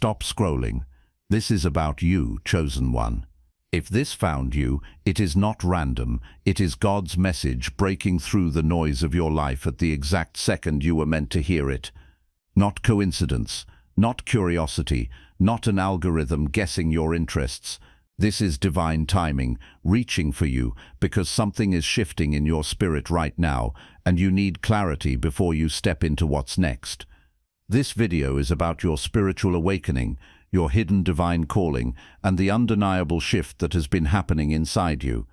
stop scrolling. This is about you, chosen one. If this found you, it is not random. It is God's message breaking through the noise of your life at the exact second you were meant to hear it. Not coincidence, not curiosity, not an algorithm guessing your interests. This is divine timing, reaching for you, because something is shifting in your spirit right now, and you need clarity before you step into what's next. This video is about your spiritual awakening, your hidden divine calling, and the undeniable shift that has been happening inside you.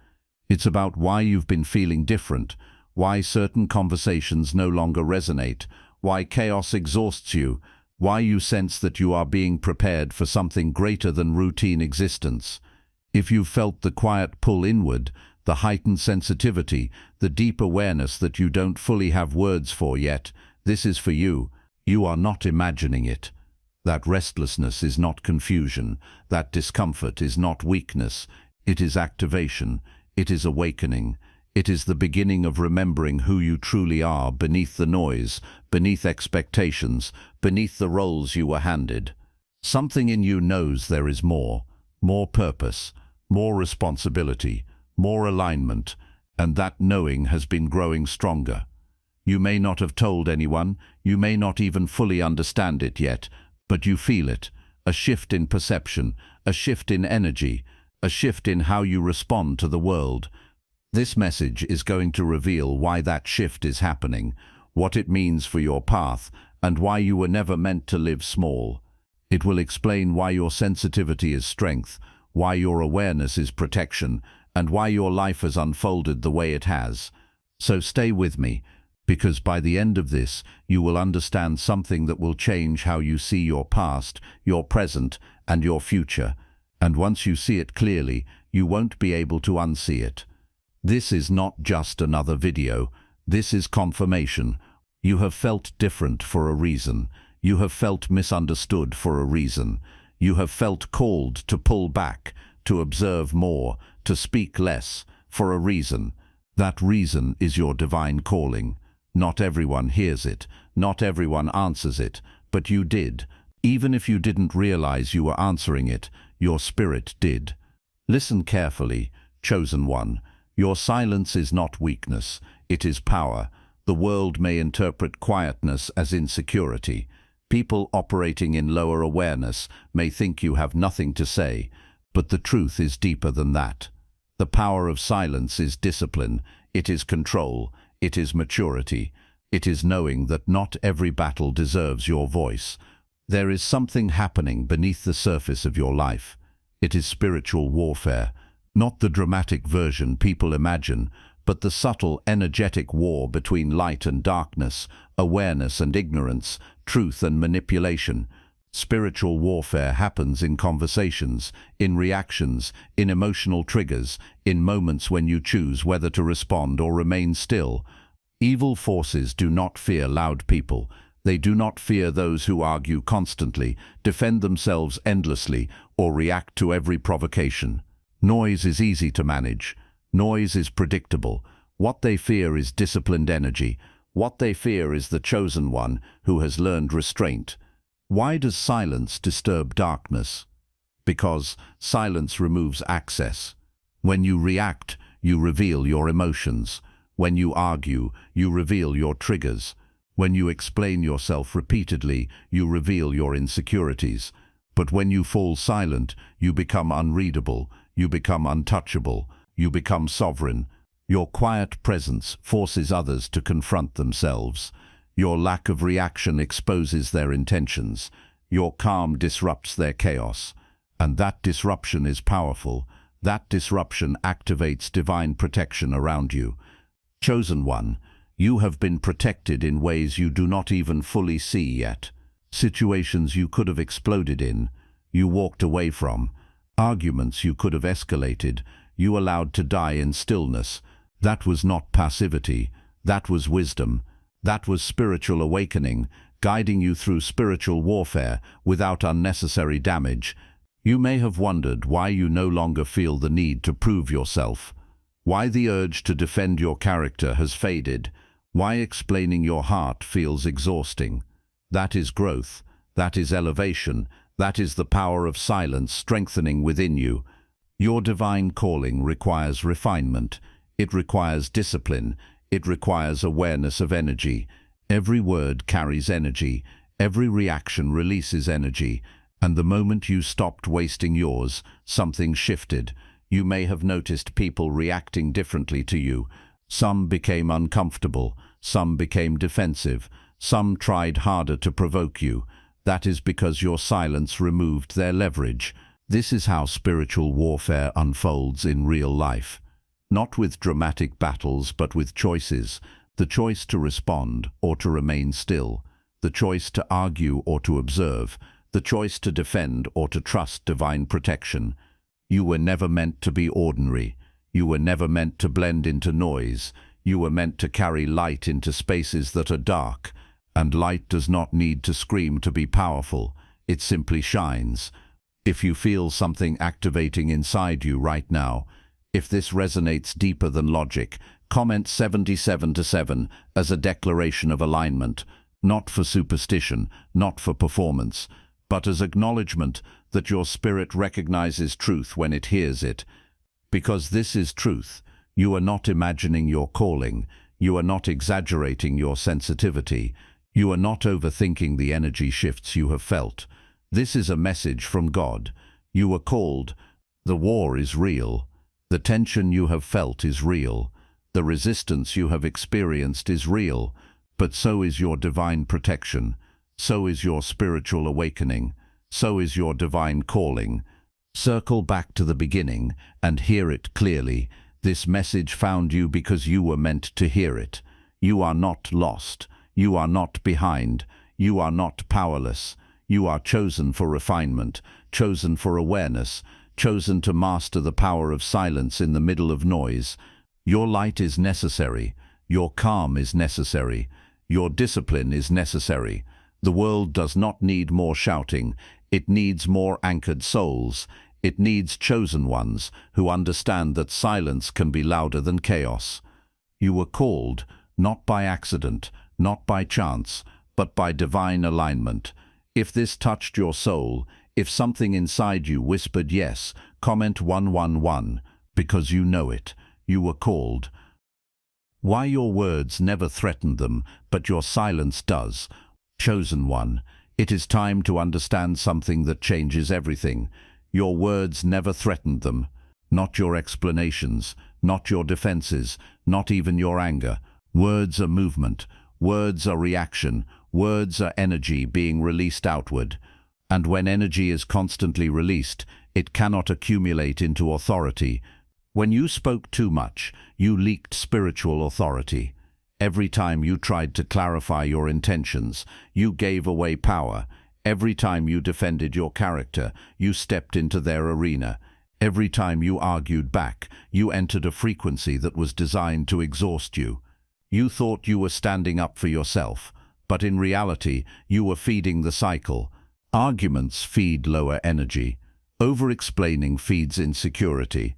It's about why you've been feeling different, why certain conversations no longer resonate, why chaos exhausts you, why you sense that you are being prepared for something greater than routine existence. If you've felt the quiet pull inward, the heightened sensitivity, the deep awareness that you don't fully have words for yet, this is for you. You are not imagining it. That restlessness is not confusion. That discomfort is not weakness. It is activation. It is awakening. It is the beginning of remembering who you truly are beneath the noise, beneath expectations, beneath the roles you were handed. Something in you knows there is more purpose, more responsibility, more alignment, and that knowing has been growing stronger. You may not have told anyone, you may not even fully understand it yet, but you feel it, a shift in perception, a shift in energy, a shift in how you respond to the world. This message is going to reveal why that shift is happening, what it means for your path, and why you were never meant to live small. It will explain why your sensitivity is strength, why your awareness is protection, and why your life has unfolded the way it has. So stay with me, because by the end of this, you will understand something that will change how you see your past, your present, and your future. And once you see it clearly, you won't be able to unsee it. This is not just another video. This is confirmation. You have felt different for a reason. You have felt misunderstood for a reason. You have felt called to pull back, to observe more, to speak less, for a reason. That reason is your divine calling. Not everyone hears it, not everyone answers it, but you did. Even if you didn't realize you were answering it, your spirit did. Listen carefully, chosen one. Your silence is not weakness, it is power. The world may interpret quietness as insecurity. People operating in lower awareness may think you have nothing to say, but the truth is deeper than that. The power of silence is discipline, it is control, it is maturity. It is knowing that not every battle deserves your voice. There is something happening beneath the surface of your life. It is spiritual warfare, not the dramatic version people imagine, but the subtle, energetic war between light and darkness, awareness and ignorance, truth and manipulation. Spiritual warfare happens in conversations, in reactions, in emotional triggers, in moments when you choose whether to respond or remain still. Evil forces do not fear loud people. They do not fear those who argue constantly, defend themselves endlessly, or react to every provocation. Noise is easy to manage. Noise is predictable. What they fear is disciplined energy. What they fear is the chosen one who has learned restraint. Why does silence disturb darkness? Because silence removes access. When you react, you reveal your emotions. When you argue, you reveal your triggers. When you explain yourself repeatedly, you reveal your insecurities. But when you fall silent, you become unreadable, you become untouchable, you become sovereign. Your quiet presence forces others to confront themselves. Your lack of reaction exposes their intentions. Your calm disrupts their chaos. And that disruption is powerful. That disruption activates divine protection around you. Chosen one, you have been protected in ways you do not even fully see yet. Situations you could have exploded in, you walked away from. Arguments you could have escalated, you allowed to die in stillness. That was not passivity. That was wisdom. That was spiritual awakening, guiding you through spiritual warfare without unnecessary damage. You may have wondered why you no longer feel the need to prove yourself, why the urge to defend your character has faded, why explaining your heart feels exhausting. That is growth, that is elevation, That is the power of silence strengthening within you. Your divine calling requires refinement. It requires discipline. It requires awareness of energy. Every word carries energy. Every reaction releases energy. And the moment you stopped wasting yours, something shifted. You may have noticed people reacting differently to you. Some became uncomfortable. Some became defensive. Some tried harder to provoke you. That is because your silence removed their leverage. This is how spiritual warfare unfolds in real life. Not with dramatic battles, but with choices. The choice to respond or to remain still. The choice to argue or to observe. The choice to defend or to trust divine protection. You were never meant to be ordinary. You were never meant to blend into noise. You were meant to carry light into spaces that are dark. And light does not need to scream to be powerful. It simply shines. If you feel something activating inside you right now, if this resonates deeper than logic, comment 77-7 as a declaration of alignment, not for superstition, not for performance, but as acknowledgement that your spirit recognizes truth when it hears it. Because this is truth. You are not imagining your calling. You are not exaggerating your sensitivity. You are not overthinking the energy shifts you have felt. This is a message from God. You are called. The war is real. The tension you have felt is real. The resistance you have experienced is real. But so is your divine protection. So is your spiritual awakening. So is your divine calling. Circle back to the beginning and hear it clearly. This message found you because you were meant to hear it. You are not lost. You are not behind. You are not powerless. You are chosen for refinement, chosen for awareness, chosen to master the power of silence in the middle of noise. Your light is necessary. Your calm is necessary. Your discipline is necessary. The world does not need more shouting. It needs more anchored souls. It needs chosen ones who understand that silence can be louder than chaos. You were called, not by accident, not by chance, but by divine alignment. If this touched your soul, if something inside you whispered yes, comment 111, because you know it. You were called. Why your words never threatened them, but your silence does. Chosen one, it is time to understand something that changes everything. Your words never threatened them. Not your explanations, not your defenses, not even your anger. Words are movement. Words are reaction. Words are energy being released outward. And when energy is constantly released, it cannot accumulate into authority. When you spoke too much, you leaked spiritual authority. Every time you tried to clarify your intentions, you gave away power. Every time you defended your character, you stepped into their arena. Every time you argued back, you entered a frequency that was designed to exhaust you. You thought you were standing up for yourself, but in reality, you were feeding the cycle. Arguments feed lower energy. Over-explaining feeds insecurity.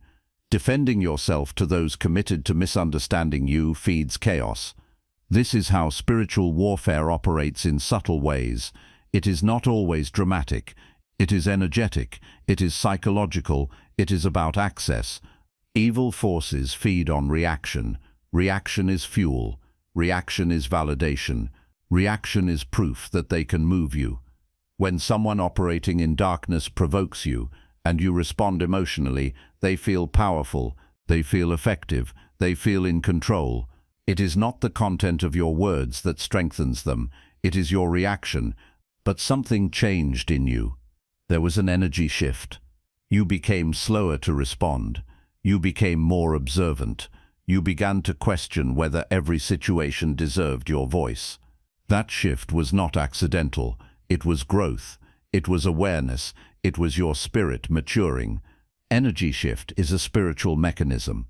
Defending yourself to those committed to misunderstanding you feeds chaos. This is how spiritual warfare operates in subtle ways. It is not always dramatic. It is energetic. It is psychological. It is about access. Evil forces feed on reaction. Reaction is fuel. Reaction is validation. Reaction is proof that they can move you. When someone operating in darkness provokes you, and you respond emotionally, they feel powerful, they feel effective, they feel in control. It is not the content of your words that strengthens them, it is your reaction. But something changed in you. There was an energy shift. You became slower to respond. You became more observant. You began to question whether every situation deserved your voice. That shift was not accidental. It was growth. It was awareness. It was your spirit maturing. Energy shift is a spiritual mechanism.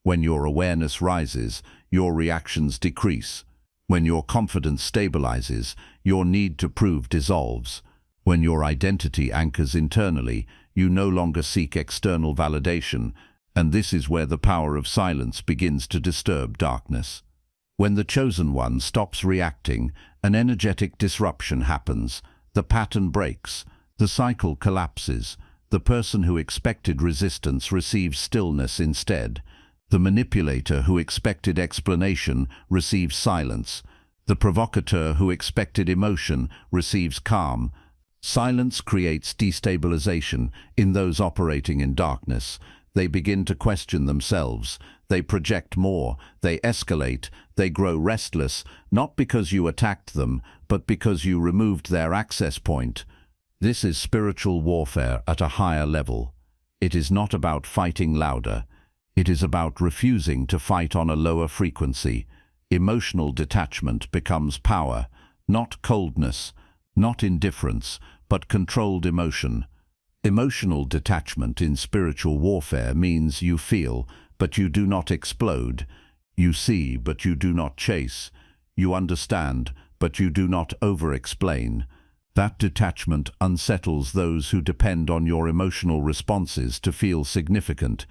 When your awareness rises, your reactions decrease. When your confidence stabilizes, your need to prove dissolves. When your identity anchors internally, you no longer seek external validation, and this is where the power of silence begins to disturb darkness. When the chosen one stops reacting, an energetic disruption happens. The pattern breaks. The cycle collapses. The person who expected resistance receives stillness instead. The manipulator who expected explanation receives silence. The provocateur who expected emotion receives calm. Silence creates destabilization in those operating in darkness. They begin to question themselves. They project more. They escalate. They grow restless, not because you attacked them, but because you removed their access point. This is spiritual warfare at a higher level. It is not about fighting louder. It is about refusing to fight on a lower frequency. Emotional detachment becomes power, not coldness, not indifference, but controlled emotion. Emotional detachment in spiritual warfare means you feel, but you do not explode. You see, but you do not chase. You understand, but you do not over-explain. That detachment unsettles those who depend on your emotional responses to feel significant.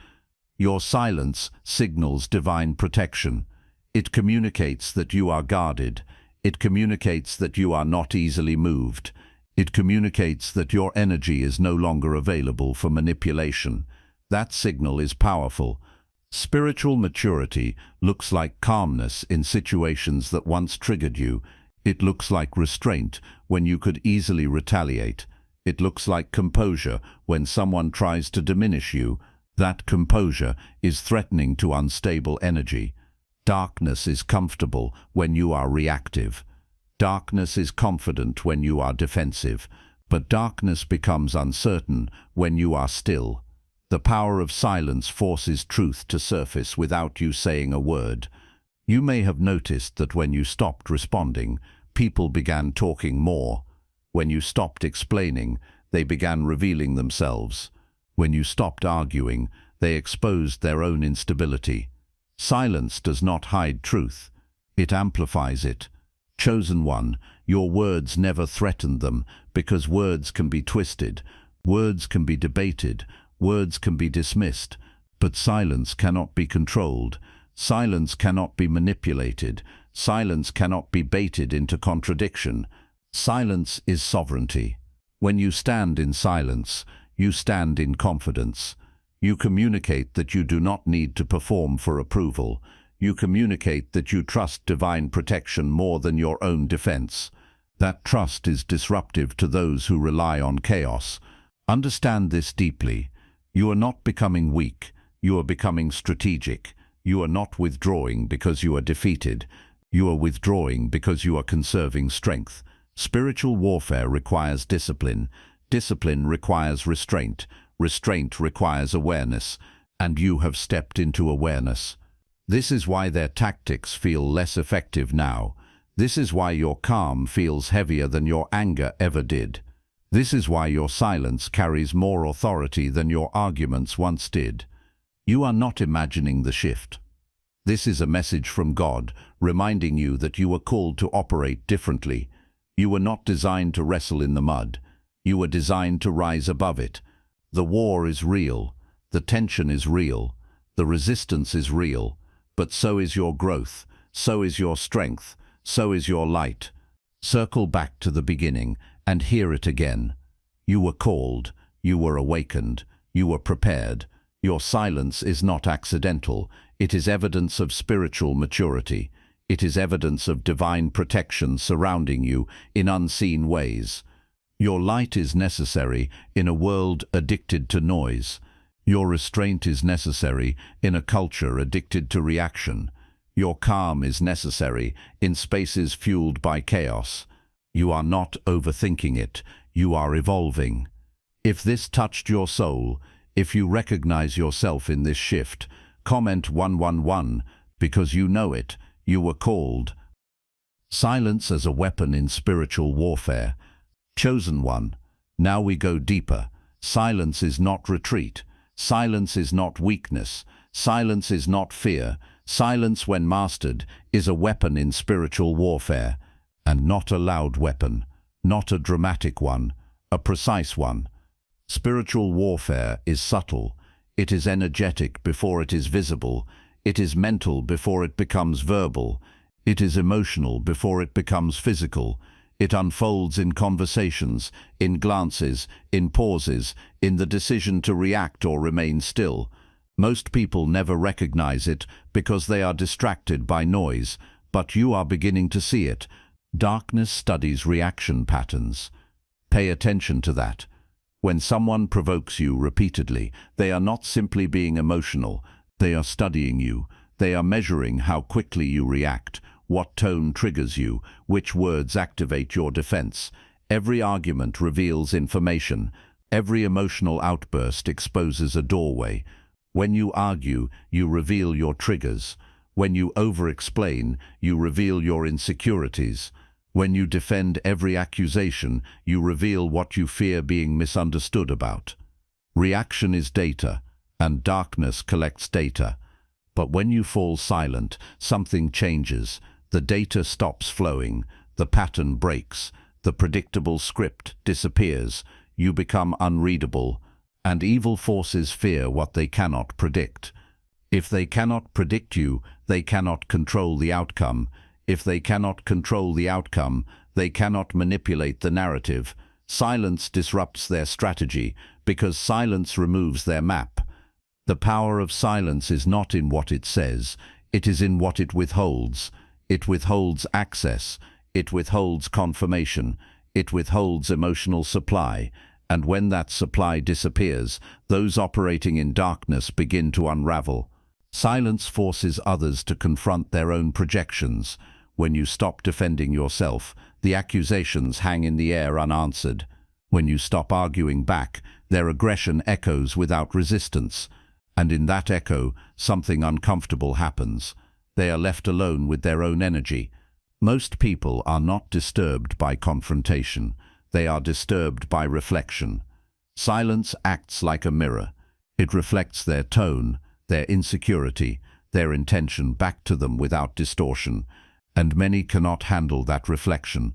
Your silence signals divine protection. It communicates that you are guarded. It communicates that you are not easily moved. It communicates that your energy is no longer available for manipulation. That signal is powerful. Spiritual maturity looks like calmness in situations that once triggered you. It looks like restraint when you could easily retaliate. It looks like composure when someone tries to diminish you. That composure is threatening to unstable energy. Darkness is comfortable when you are reactive. Darkness is confident when you are defensive. But darkness becomes uncertain when you are still. The power of silence forces truth to surface without you saying a word. You may have noticed that when you stopped responding, people began talking more. When you stopped explaining, they began revealing themselves. When you stopped arguing, they exposed their own instability. Silence does not hide truth. It amplifies it. Chosen one, your words never threatened them, because words can be twisted, words can be debated, words can be dismissed, but silence cannot be controlled. Silence cannot be manipulated. Silence cannot be baited into contradiction. Silence is sovereignty. When you stand in silence, you stand in confidence. You communicate that you do not need to perform for approval. You communicate that you trust divine protection more than your own defense. That trust is disruptive to those who rely on chaos. Understand this deeply. You are not becoming weak. You are becoming strategic. You are not withdrawing because you are defeated. You are withdrawing because you are conserving strength. Spiritual warfare requires discipline. Discipline requires restraint. Restraint requires awareness. And you have stepped into awareness. This is why their tactics feel less effective now. This is why your calm feels heavier than your anger ever did. This is why your silence carries more authority than your arguments once did. You are not imagining the shift. This is a message from God, reminding you that you were called to operate differently. You were not designed to wrestle in the mud. You were designed to rise above it. The war is real. The tension is real. The resistance is real. But so is your growth. So is your strength. So is your light. Circle back to the beginning and hear it again. You were called. You were awakened. You were prepared. Your silence is not accidental. It is evidence of spiritual maturity. It is evidence of divine protection surrounding you in unseen ways. Your light is necessary in a world addicted to noise. Your restraint is necessary in a culture addicted to reaction. Your calm is necessary in spaces fueled by chaos. You are not overthinking it. You are evolving. If this touched your soul, if you recognize yourself in this shift, comment 111 because you know it. You were called. Silence as a weapon in spiritual warfare. Chosen one. Now we go deeper. Silence is not retreat. Silence is not weakness. Silence is not fear. Silence, when mastered, is a weapon in spiritual warfare, and not a loud weapon, not a dramatic one, a precise one. Spiritual warfare is subtle. It is energetic before it is visible. It is mental before it becomes verbal. It is emotional before it becomes physical. It unfolds in conversations, in glances, in pauses, in the decision to react or remain still. Most people never recognize it because they are distracted by noise, but you are beginning to see it. Darkness studies reaction patterns. Pay attention to that. When someone provokes you repeatedly, they are not simply being emotional. They are studying you. They are measuring how quickly you react, what tone triggers you, which words activate your defense. Every argument reveals information. Every emotional outburst exposes a doorway. When you argue, you reveal your triggers. When you over-explain, you reveal your insecurities. When you defend every accusation, you reveal what you fear being misunderstood about. Reaction is data, and darkness collects data. But when you fall silent, something changes. The data stops flowing, the pattern breaks, the predictable script disappears, you become unreadable, and evil forces fear what they cannot predict. If they cannot predict you, they cannot control the outcome. If they cannot control the outcome, they cannot manipulate the narrative. Silence disrupts their strategy because silence removes their map. The power of silence is not in what it says, it is in what it withholds. It withholds access, it withholds confirmation, it withholds emotional supply, and when that supply disappears, those operating in darkness begin to unravel. Silence forces others to confront their own projections. When you stop defending yourself, the accusations hang in the air unanswered. When you stop arguing back, their aggression echoes without resistance. And in that echo, something uncomfortable happens. They are left alone with their own energy. Most people are not disturbed by confrontation. They are disturbed by reflection. Silence acts like a mirror. It reflects their tone, their insecurity, their intention back to them without distortion. And many cannot handle that reflection.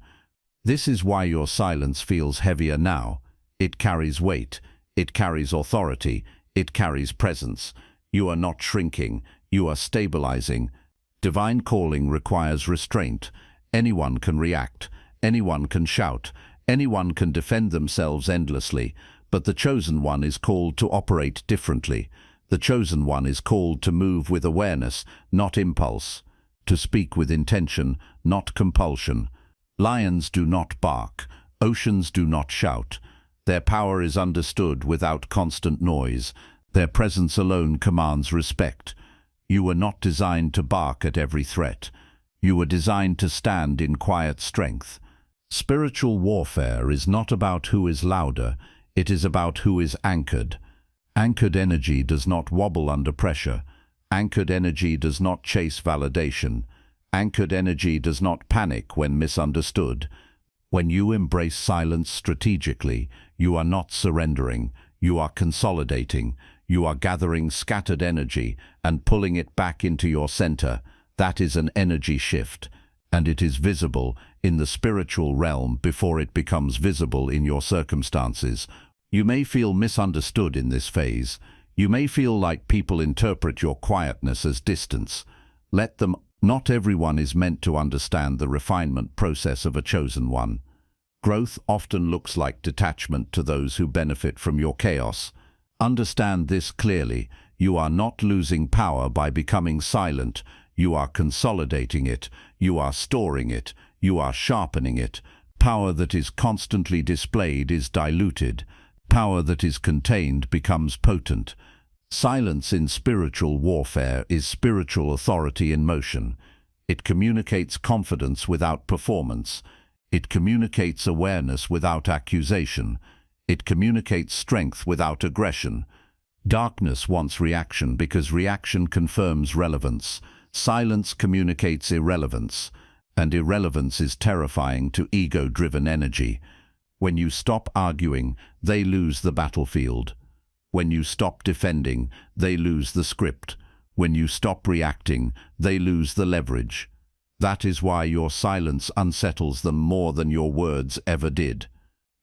This is why your silence feels heavier now. It carries weight. It carries authority. It carries presence. You are not shrinking. You are stabilizing. Divine calling requires restraint. Anyone can react. Anyone can shout. Anyone can defend themselves endlessly. But the chosen one is called to operate differently. The chosen one is called to move with awareness, not impulse. To speak with intention, not compulsion. Lions do not bark. Oceans do not shout. Their power is understood without constant noise. Their presence alone commands respect. You were not designed to bark at every threat. You were designed to stand in quiet strength. Spiritual warfare is not about who is louder, it is about who is anchored. Anchored energy does not wobble under pressure. Anchored energy does not chase validation. Anchored energy does not panic when misunderstood. When you embrace silence strategically, you are not surrendering, you are consolidating, you are gathering scattered energy and pulling it back into your center. That is an energy shift, and it is visible in the spiritual realm before it becomes visible in your circumstances. You may feel misunderstood in this phase. You may feel like people interpret your quietness as distance. Let them. Not everyone is meant to understand the refinement process of a chosen one. Growth often looks like detachment to those who benefit from your chaos. Understand this clearly. You are not losing power by becoming silent. You are consolidating it. You are storing it. You are sharpening it. Power that is constantly displayed is diluted. Power that is contained becomes potent. Silence in spiritual warfare is spiritual authority in motion. It communicates confidence without performance. It communicates awareness without accusation. It communicates strength without aggression. Darkness wants reaction because reaction confirms relevance. Silence communicates irrelevance, and irrelevance is terrifying to ego-driven energy. When you stop arguing, they lose the battlefield. When you stop defending, they lose the script. When you stop reacting, they lose the leverage. That is why your silence unsettles them more than your words ever did.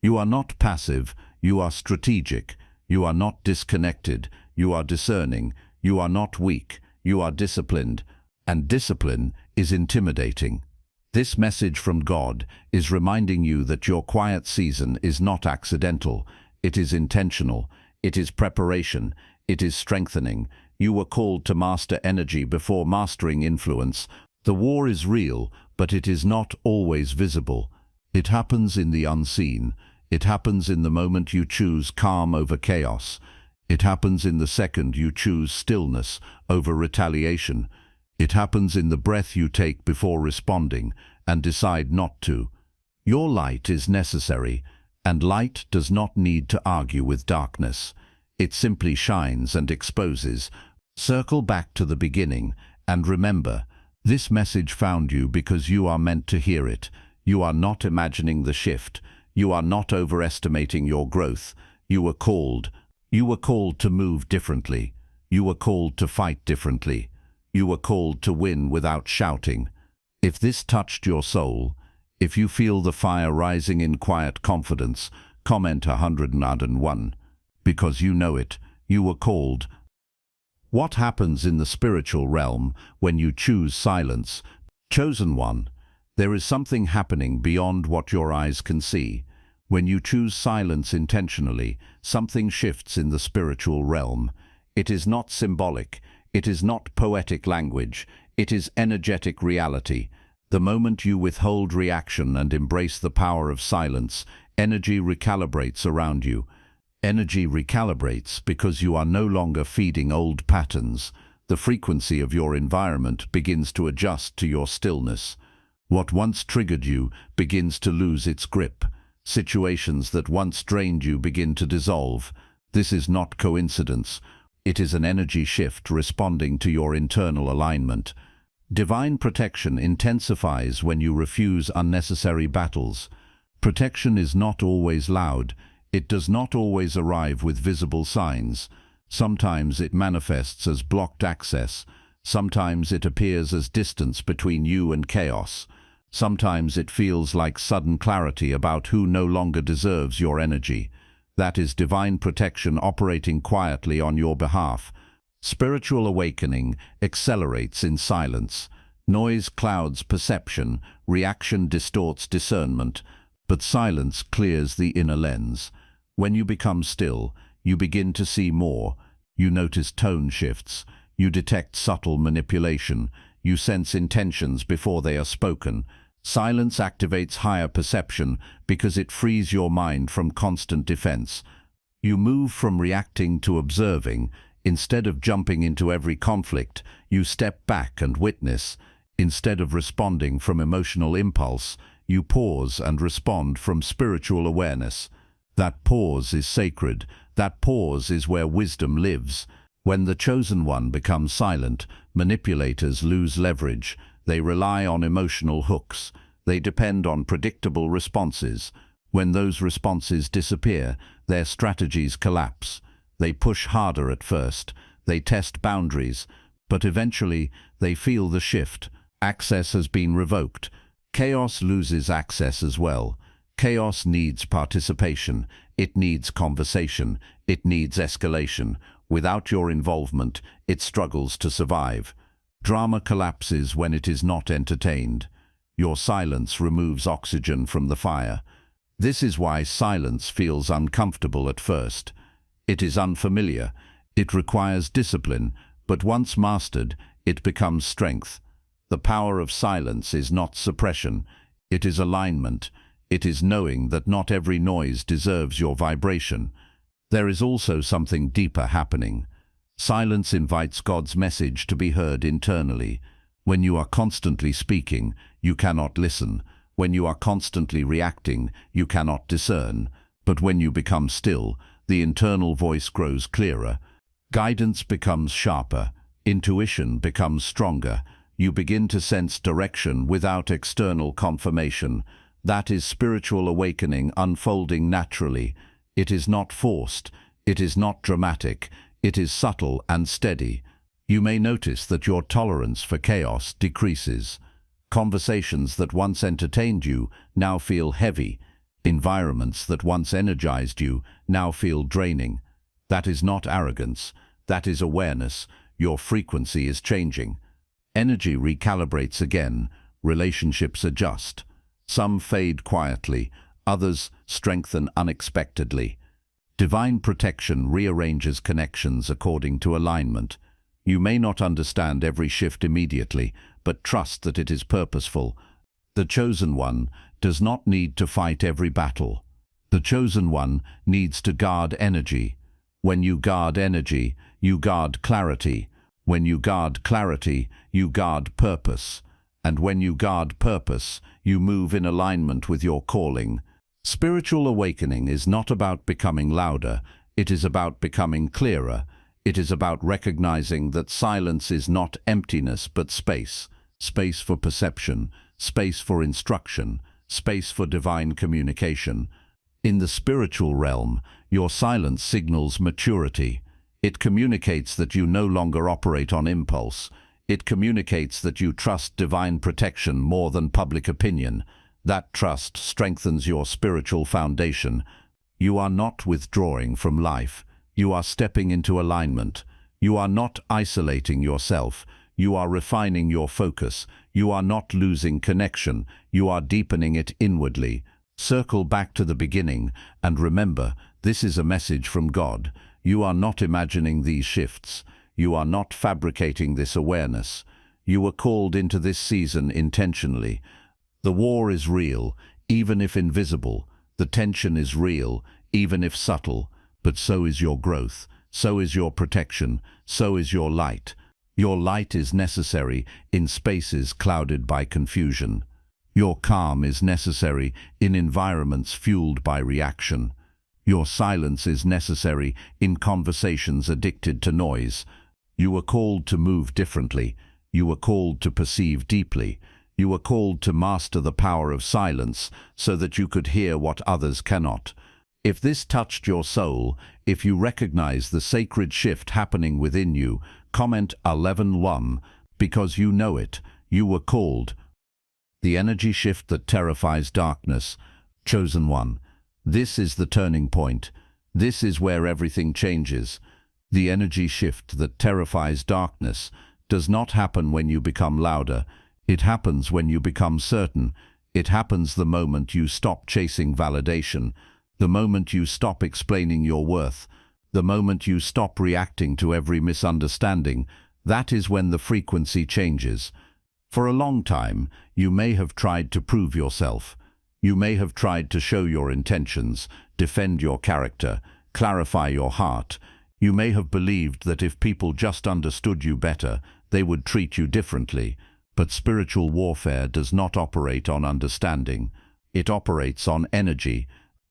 You are not passive, you are strategic. You are not disconnected, you are discerning. You are not weak, you are disciplined. And discipline is intimidating. This message from God is reminding you that your quiet season is not accidental, it is intentional, it is preparation, it is strengthening. You were called to master energy before mastering influence. The war is real, but it is not always visible. It happens in the unseen. It happens in the moment you choose calm over chaos. It happens in the second you choose stillness over retaliation. It happens in the breath you take before responding and decide not to. Your light is necessary, and light does not need to argue with darkness. It simply shines and exposes. Circle back to the beginning and remember, this message found you because you are meant to hear it. You are not imagining the shift. You are not overestimating your growth. You were called. You were called to move differently. You were called to fight differently. You were called to win without shouting. If this touched your soul, if you feel the fire rising in quiet confidence, comment 101. Because you know it, you were called. What happens in the spiritual realm when you choose silence? Chosen one, there is something happening beyond what your eyes can see. When you choose silence intentionally, something shifts in the spiritual realm. It is not symbolic. It is not poetic language. It is energetic reality. The moment you withhold reaction and embrace the power of silence, energy recalibrates around you. Energy recalibrates because you are no longer feeding old patterns. The frequency of your environment begins to adjust to your stillness. What once triggered you begins to lose its grip. Situations that once drained you begin to dissolve. This is not coincidence. It is an energy shift responding to your internal alignment. Divine protection intensifies when you refuse unnecessary battles. Protection is not always loud. It does not always arrive with visible signs. Sometimes it manifests as blocked access. Sometimes it appears as distance between you and chaos. Sometimes it feels like sudden clarity about who no longer deserves your energy. That is divine protection operating quietly on your behalf. Spiritual awakening accelerates in silence. Noise clouds perception, reaction distorts discernment, but silence clears the inner lens. When you become still, you begin to see more. You notice tone shifts. You detect subtle manipulation. You sense intentions before they are spoken. Silence activates higher perception because it frees your mind from constant defense. You move from reacting to observing. Instead of jumping into every conflict, you step back and witness. Instead of responding from emotional impulse, you pause and respond from spiritual awareness. That pause is sacred. That pause is where wisdom lives. When the chosen one becomes silent, manipulators lose leverage. They rely on emotional hooks. They depend on predictable responses. When those responses disappear, their strategies collapse. They push harder at first. They test boundaries. But eventually, they feel the shift. Access has been revoked. Chaos loses access as well. Chaos needs participation. It needs conversation. It needs escalation. Without your involvement, it struggles to survive. Drama collapses when it is not entertained. Your silence removes oxygen from the fire. This is why silence feels uncomfortable at first. It is unfamiliar. It requires discipline, but once mastered, it becomes strength. The power of silence is not suppression. It is alignment. It is knowing that not every noise deserves your vibration. There is also something deeper happening. Silence invites God's message to be heard internally. When you are constantly speaking, you cannot listen. When you are constantly reacting, you cannot discern. But when you become still, the internal voice grows clearer. Guidance becomes sharper. Intuition becomes stronger. You begin to sense direction without external confirmation. That is spiritual awakening unfolding naturally. It is not forced. It is not dramatic. It is subtle and steady. You may notice that your tolerance for chaos decreases. Conversations that once entertained you now feel heavy. Environments that once energized you now feel draining. That is not arrogance. That is awareness. Your frequency is changing. Energy recalibrates again. relationships adjust. Some fade quietly, others strengthen unexpectedly. Divine protection rearranges connections according to alignment. You may not understand every shift immediately, but trust that it is purposeful. The chosen one does not need to fight every battle. The chosen one needs to guard energy. When you guard energy, you guard clarity. When you guard clarity, you guard purpose. And when you guard purpose, you move in alignment with your calling. Spiritual awakening is not about becoming louder, it is about becoming clearer. It is about recognizing that silence is not emptiness but space. Space for perception, space for instruction, space for divine communication. In the spiritual realm, your silence signals maturity. It communicates that you no longer operate on impulse. It communicates that you trust divine protection more than public opinion. That trust strengthens your spiritual foundation. You are not withdrawing from life. You are stepping into alignment. You are not isolating yourself. You are refining your focus. You are not losing connection. You are deepening it inwardly. Circle back to the beginning and remember, this is a message from God. You are not imagining these shifts. You are not fabricating this awareness. You were called into this season intentionally. The war is real, even if invisible. The tension is real, even if subtle. But so is your growth, so is your protection, so is your light. Your light is necessary in spaces clouded by confusion. Your calm is necessary in environments fueled by reaction. Your silence is necessary in conversations addicted to noise. You were called to move differently. You were called to perceive deeply. You were called to master the power of silence so that you could hear what others cannot. If this touched your soul, if you recognize the sacred shift happening within you, comment 11:1 because you know it. You were called. The energy shift that terrifies darkness. Chosen one. This is the turning point. This is where everything changes. The energy shift that terrifies darkness does not happen when you become louder. It happens when you become certain. It happens the moment you stop chasing validation, the moment you stop explaining your worth, the moment you stop reacting to every misunderstanding. That is when the frequency changes. For a long time, you may have tried to prove yourself. You may have tried to show your intentions, defend your character, clarify your heart. You may have believed that if people just understood you better, they would treat you differently. But spiritual warfare does not operate on understanding. It operates on energy.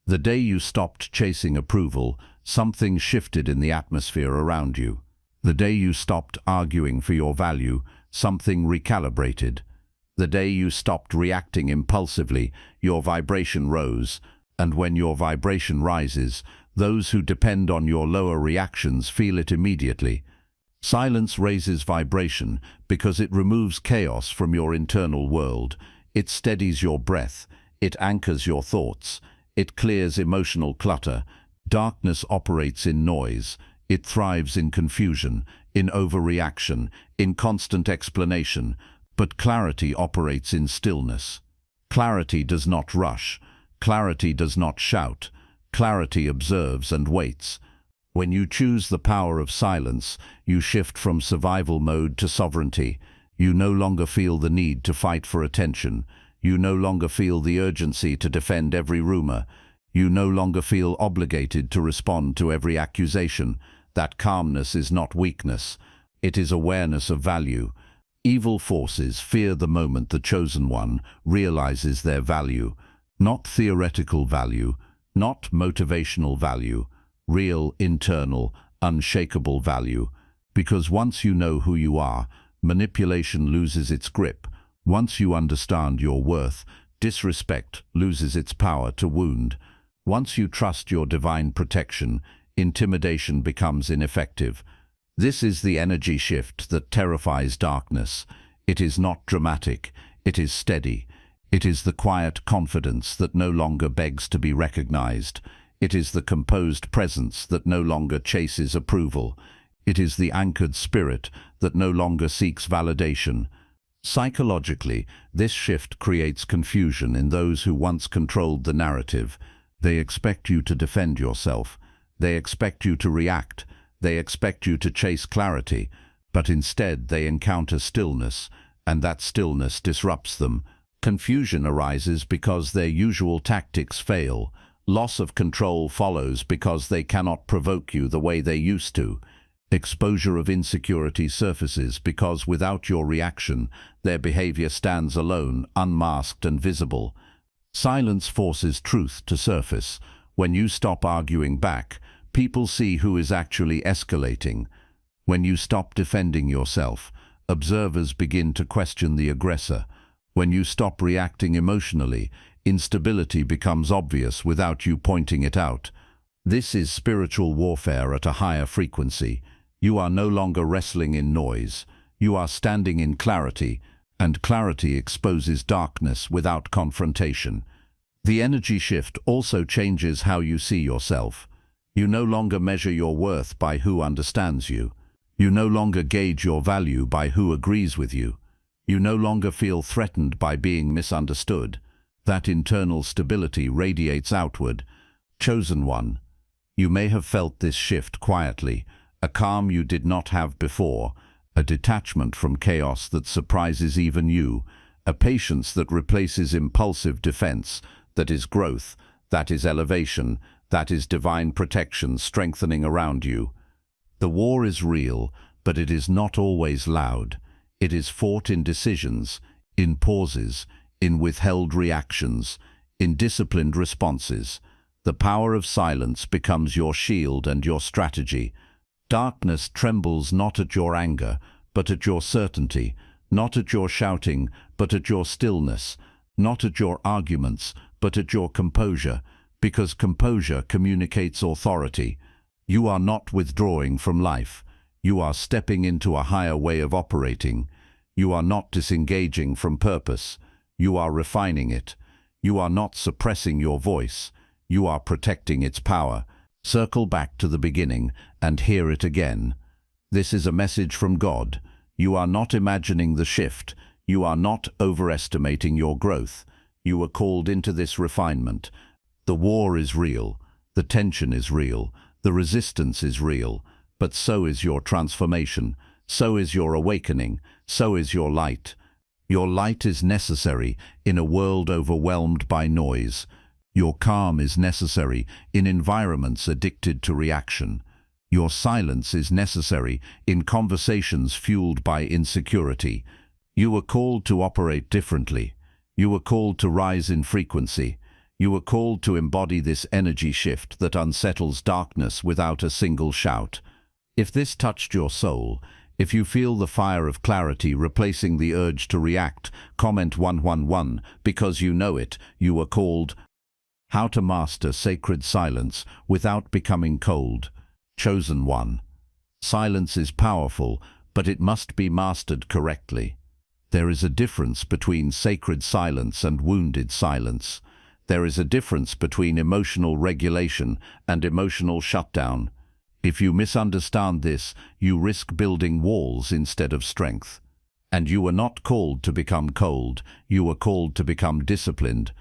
The day you stopped chasing approval, something shifted in the atmosphere around you. The day you stopped arguing for your value, something recalibrated. The day you stopped reacting impulsively, your vibration rose. And when your vibration rises, those who depend on your lower reactions feel it immediately. Silence raises vibration because it removes chaos from your internal world. It steadies your breath. It anchors your thoughts. It clears emotional clutter. Darkness operates in noise. It thrives in confusion, in overreaction, in constant explanation. But clarity operates in stillness. Clarity does not rush. Clarity does not shout. Clarity observes and waits. When you choose the power of silence, you shift from survival mode to sovereignty. You no longer feel the need to fight for attention. You no longer feel the urgency to defend every rumor. You no longer feel obligated to respond to every accusation. That calmness is not weakness. It is awareness of value. Evil forces fear the moment the chosen one realizes their value. Not theoretical value, not motivational value. Real, internal, unshakable value. Because once you know who you are, manipulation loses its grip. Once you understand your worth, disrespect loses its power to wound. Once you trust your divine protection, intimidation becomes ineffective. This is the energy shift that terrifies darkness. It is not dramatic, it is steady. It is the quiet confidence that no longer begs to be recognized. It is the composed presence that no longer chases approval. It is the anchored spirit that no longer seeks validation. Psychologically, this shift creates confusion in those who once controlled the narrative. They expect you to defend yourself. They expect you to react. They expect you to chase clarity. But instead they encounter stillness, and that stillness disrupts them. Confusion arises because their usual tactics fail. Loss of control follows because they cannot provoke you the way they used to. Exposure of insecurity surfaces because without your reaction, their behavior stands alone, unmasked and visible. Silence forces truth to surface. When you stop arguing back, people see who is actually escalating. When you stop defending yourself, observers begin to question the aggressor. When you stop reacting emotionally, instability becomes obvious without you pointing it out. This is spiritual warfare at a higher frequency. You are no longer wrestling in noise. You are standing in clarity, and clarity exposes darkness without confrontation. The energy shift also changes how you see yourself. You no longer measure your worth by who understands you. You no longer gauge your value by who agrees with you. You no longer feel threatened by being misunderstood. That internal stability radiates outward. Chosen one, you may have felt this shift quietly, a calm you did not have before, a detachment from chaos that surprises even you, a patience that replaces impulsive defense, that is growth, that is elevation, that is divine protection strengthening around you. The war is real, but it is not always loud. It is fought in decisions, in pauses, in withheld reactions, in disciplined responses. The power of silence becomes your shield and your strategy. Darkness trembles not at your anger, but at your certainty, not at your shouting, but at your stillness, not at your arguments, but at your composure, because composure communicates authority. You are not withdrawing from life. You are stepping into a higher way of operating. You are not disengaging from purpose. You are refining it. You are not suppressing your voice. You are protecting its power. Circle back to the beginning and hear it again. This is a message from God. You are not imagining the shift. You are not overestimating your growth. You were called into this refinement. The war is real. The tension is real. The resistance is real. But so is your transformation. So is your awakening. So is your light. Your light is necessary in a world overwhelmed by noise. Your calm is necessary in environments addicted to reaction. Your silence is necessary in conversations fueled by insecurity. You were called to operate differently. You were called to rise in frequency. You were called to embody this energy shift that unsettles darkness without a single shout. If this touched your soul, if you feel the fire of clarity replacing the urge to react, comment 111 because you know it. You were called. How to master sacred silence without becoming cold. Chosen one. Silence is powerful, but it must be mastered correctly. There is a difference between sacred silence and wounded silence. There is a difference between emotional regulation and emotional shutdown. If you misunderstand this, you risk building walls instead of strength. And you were not called to become cold, you were called to become disciplined.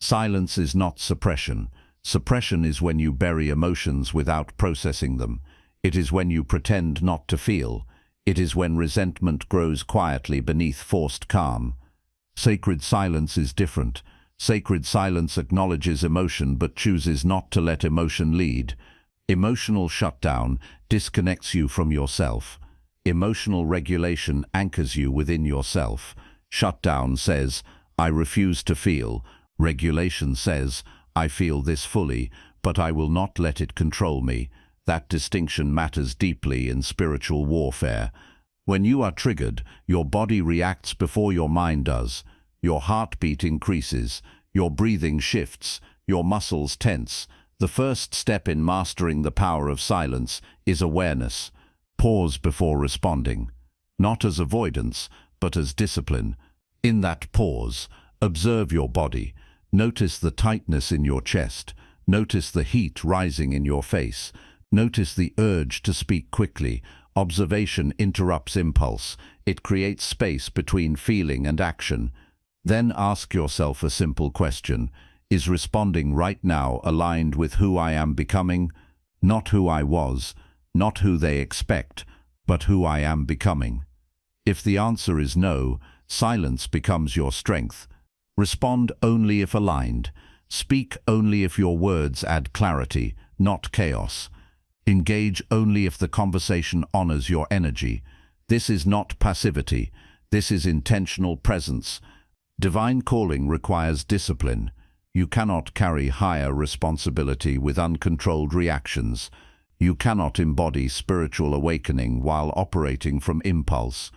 Silence is not suppression. Suppression is when you bury emotions without processing them. It is when you pretend not to feel. It is when resentment grows quietly beneath forced calm. Sacred silence is different. Sacred silence acknowledges emotion but chooses not to let emotion lead. Emotional shutdown disconnects you from yourself. Emotional regulation anchors you within yourself. Shutdown says, I refuse to feel. Regulation says, I feel this fully, but I will not let it control me. That distinction matters deeply in spiritual warfare. When you are triggered, your body reacts before your mind does. Your heartbeat increases, your breathing shifts, your muscles tense. The first step in mastering the power of silence is awareness. Pause before responding, not as avoidance, but as discipline. In that pause, observe your body. Notice the tightness in your chest. Notice the heat rising in your face. Notice the urge to speak quickly, Observation interrupts impulse. It creates space between feeling and action. Then ask yourself a simple question. Is responding right now aligned with who I am becoming? Not who I was, not who they expect, but who I am becoming. If the answer is no, silence becomes your strength. Respond only if aligned. Speak only if your words add clarity, not chaos. Engage only if the conversation honors your energy. This is not passivity. This is intentional presence. Divine calling requires discipline. You cannot carry higher responsibility with uncontrolled reactions. You cannot embody spiritual awakening while operating from impulse.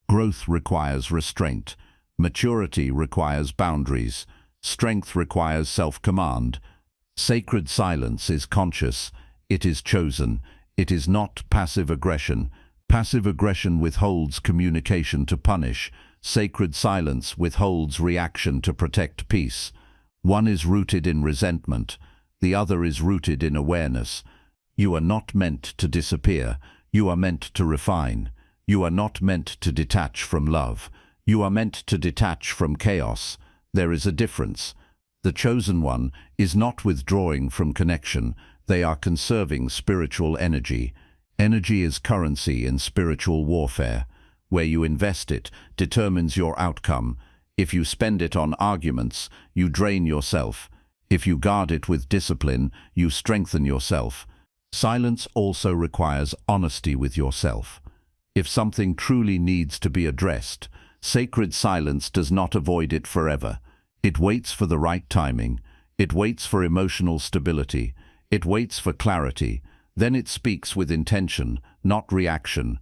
Growth requires restraint. Maturity requires boundaries. Strength requires self-command. Sacred silence is conscious. It is chosen. It is not passive aggression. Passive aggression withholds communication to punish. Sacred silence withholds reaction to protect peace. One is rooted in resentment. The other is rooted in awareness. You are not meant to disappear. You are meant to refine. You are not meant to detach from love. You are meant to detach from chaos. There is a difference. The chosen one is not withdrawing from connection. They are conserving spiritual energy. Energy is currency in spiritual warfare. Where you invest it determines your outcome. If you spend it on arguments, you drain yourself. If you guard it with discipline, you strengthen yourself. Silence also requires honesty with yourself. If something truly needs to be addressed, sacred silence does not avoid it forever. It waits for the right timing. It waits for emotional stability. It waits for clarity. Then it speaks with intention, not reaction.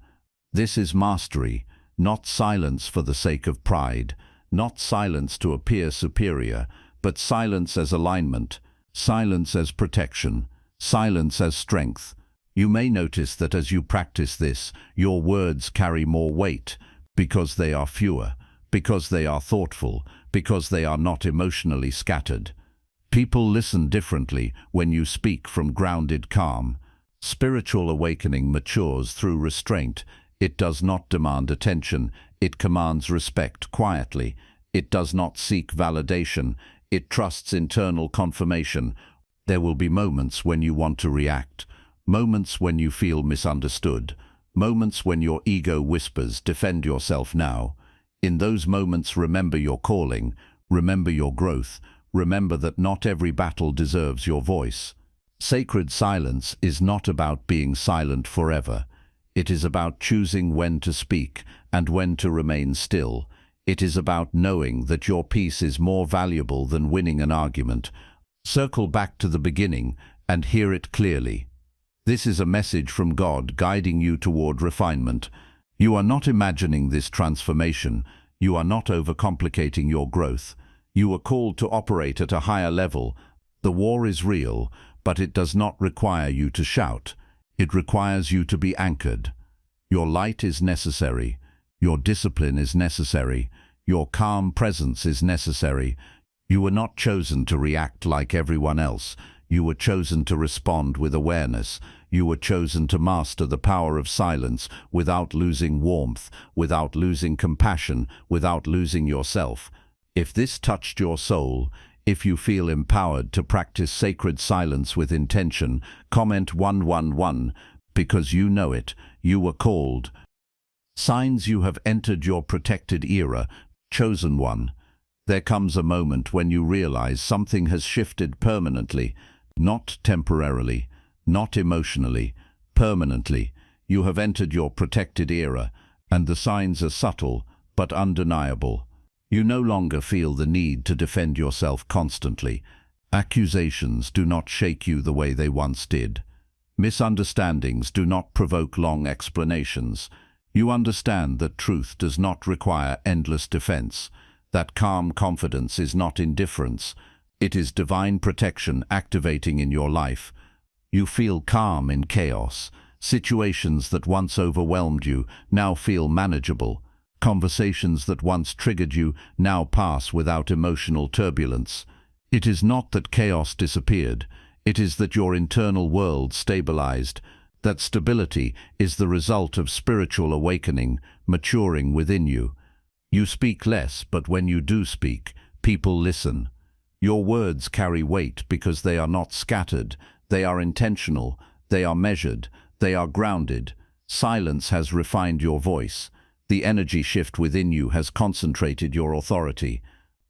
This is mastery, not silence for the sake of pride, not silence to appear superior, but silence as alignment, silence as protection, silence as strength. You may notice that as you practice this, your words carry more weight, because they are fewer, because they are thoughtful, because they are not emotionally scattered. People listen differently when you speak from grounded calm. Spiritual awakening matures through restraint. It does not demand attention. It commands respect quietly. It does not seek validation. It trusts internal confirmation. There will be moments when you want to react, moments when you feel misunderstood, moments when your ego whispers, "Defend yourself now." In those moments, remember your calling, remember your growth, remember that not every battle deserves your voice. Sacred silence is not about being silent forever. It is about choosing when to speak and when to remain still. It is about knowing that your peace is more valuable than winning an argument. Circle back to the beginning and hear it clearly. This is a message from God guiding you toward refinement. You are not imagining this transformation. You are not overcomplicating your growth. You are called to operate at a higher level. The war is real, but it does not require you to shout. It requires you to be anchored. Your light is necessary. Your discipline is necessary. Your calm presence is necessary. You were not chosen to react like everyone else. You were chosen to respond with awareness. You were chosen to master the power of silence without losing warmth, without losing compassion, without losing yourself. If this touched your soul, if you feel empowered to practice sacred silence with intention, comment 111, because you know it, you were called. Signs you have entered your protected era, chosen one. There comes a moment when you realize something has shifted permanently, not temporarily, not emotionally, permanently. You have entered your protected era, and the signs are subtle but undeniable. You no longer feel the need to defend yourself constantly. Accusations do not shake you the way they once did. Misunderstandings do not provoke long explanations. You understand that truth does not require endless defense, that calm confidence is not indifference. It is divine protection activating in your life. You feel calm in chaos. Situations that once overwhelmed you now feel manageable. Conversations that once triggered you now pass without emotional turbulence. It is not that chaos disappeared. It is that your internal world stabilized. That stability is the result of spiritual awakening, maturing within you. You speak less, but when you do speak, people listen. Your words carry weight because they are not scattered, they are intentional, they are measured, they are grounded. Silence has refined your voice. The energy shift within you has concentrated your authority.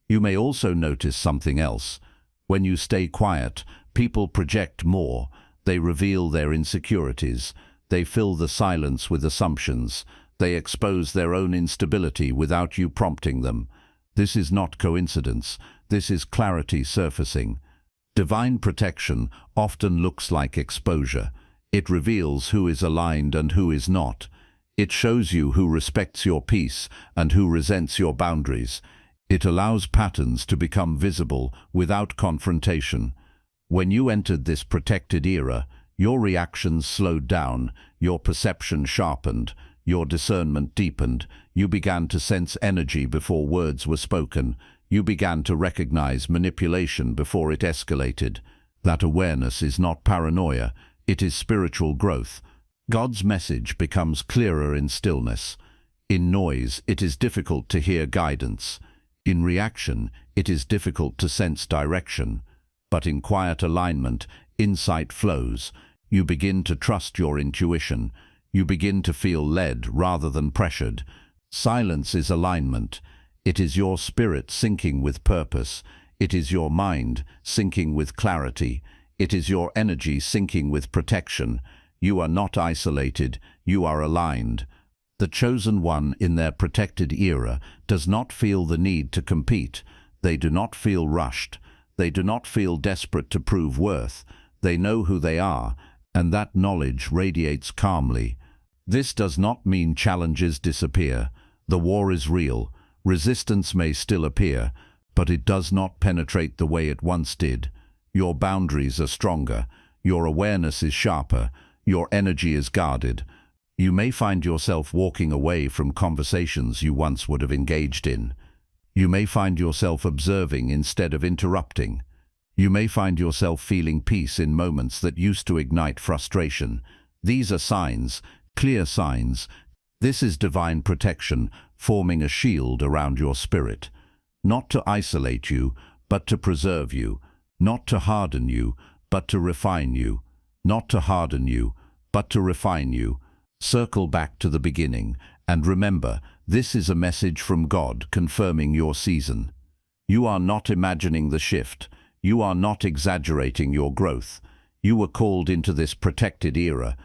You may also notice something else. When you stay quiet, people project more. They reveal their insecurities. They fill the silence with assumptions. They expose their own instability without you prompting them. This is not coincidence. This is clarity surfacing. Divine protection often looks like exposure. It reveals who is aligned and who is not. It shows you who respects your peace and who resents your boundaries. It allows patterns to become visible without confrontation. When you entered this protected era, your reactions slowed down, your perception sharpened, your discernment deepened. You began to sense energy before words were spoken. You began to recognize manipulation before it escalated. That awareness is not paranoia, it is spiritual growth. God's message becomes clearer in stillness. In noise, it is difficult to hear guidance. In reaction, it is difficult to sense direction. But in quiet alignment, insight flows. You begin to trust your intuition. You begin to feel led rather than pressured. Silence is alignment. It is your spirit syncing with purpose. It is your mind syncing with clarity. It is your energy syncing with protection. You are not isolated, you are aligned. The chosen one in their protected era does not feel the need to compete. They do not feel rushed. They do not feel desperate to prove worth. They know who they are, and that knowledge radiates calmly. This does not mean challenges disappear. The war is real. Resistance may still appear, but it does not penetrate the way it once did. Your boundaries are stronger. Your awareness is sharper. Your energy is guarded. You may find yourself walking away from conversations you once would have engaged in. You may find yourself observing instead of interrupting. You may find yourself feeling peace in moments that used to ignite frustration. These are signs, clear signs. This is divine protection, forming a shield around your spirit. Not to isolate you, but to preserve you. Not to harden you, but to refine you. Not to harden you, but to refine you. Circle back to the beginning, and remember, this is a message from God confirming your season. You are not imagining the shift. You are not exaggerating your growth. You were called into this protected era.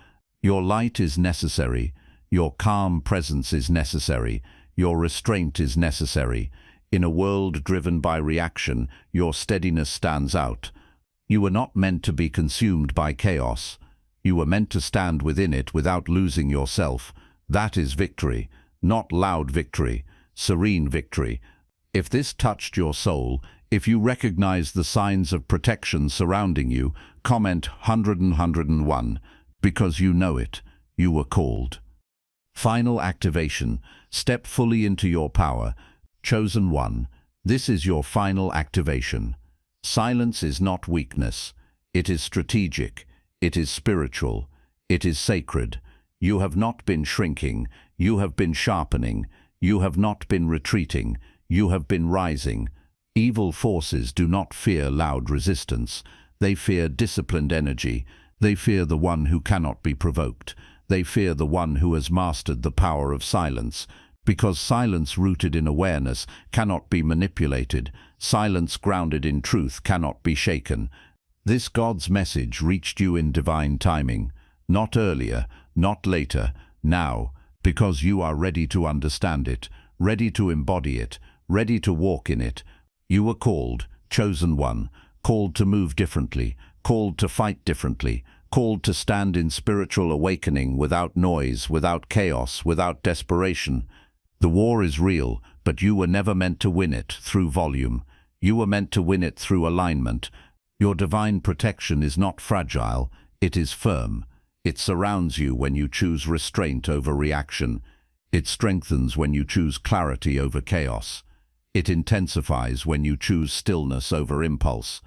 Your light is necessary. Your calm presence is necessary. Your restraint is necessary. In a world driven by reaction, your steadiness stands out. You were not meant to be consumed by chaos. You were meant to stand within it without losing yourself. That is victory, not loud victory, serene victory. If this touched your soul, if you recognize the signs of protection surrounding you, comment 100 and 101, because you know it, you were called. Final activation. Step fully into your power. Chosen one, this is your final activation. Silence is not weakness. It is strategic. It is spiritual. It is sacred. You have not been shrinking. You have been sharpening. You have not been retreating. You have been rising. Evil forces do not fear loud resistance. They fear disciplined energy. They fear the one who cannot be provoked. They fear the one who has mastered the power of silence. Because silence rooted in awareness cannot be manipulated. Silence grounded in truth cannot be shaken. This God's message reached you in divine timing. Not earlier, not later, now, because you are ready to understand it, ready to embody it, ready to walk in it. You were called, chosen one, called to move differently, called to fight differently, called to stand in spiritual awakening without noise, without chaos, without desperation. The war is real, but you were never meant to win it through volume. You were meant to win it through alignment. Your divine protection is not fragile, it is firm. It surrounds you when you choose restraint over reaction. It strengthens when you choose clarity over chaos. It intensifies when you choose stillness over impulse.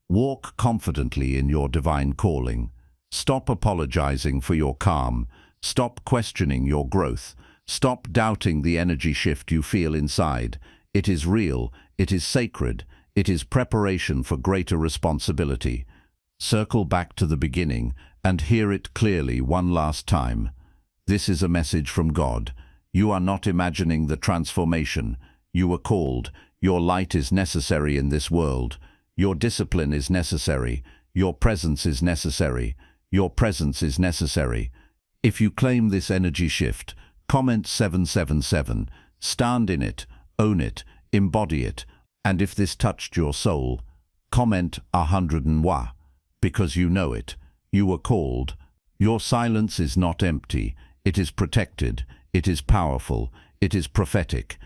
Walk confidently in your divine calling. Stop apologizing for your calm. Stop questioning your growth. Stop doubting the energy shift you feel inside. It is real. It is sacred. It is preparation for greater responsibility. Circle back to the beginning and hear it clearly one last time. This is a message from God. You are not imagining the transformation. You were called. Your light is necessary in this world. Your discipline is necessary. Your presence is necessary. Your presence is necessary. If you claim this energy shift, comment 777. Stand in it, own it, embody it. And if this touched your soul, comment 101. Because you know it. You were called. Your silence is not empty. It is protected. It is powerful. It is prophetic.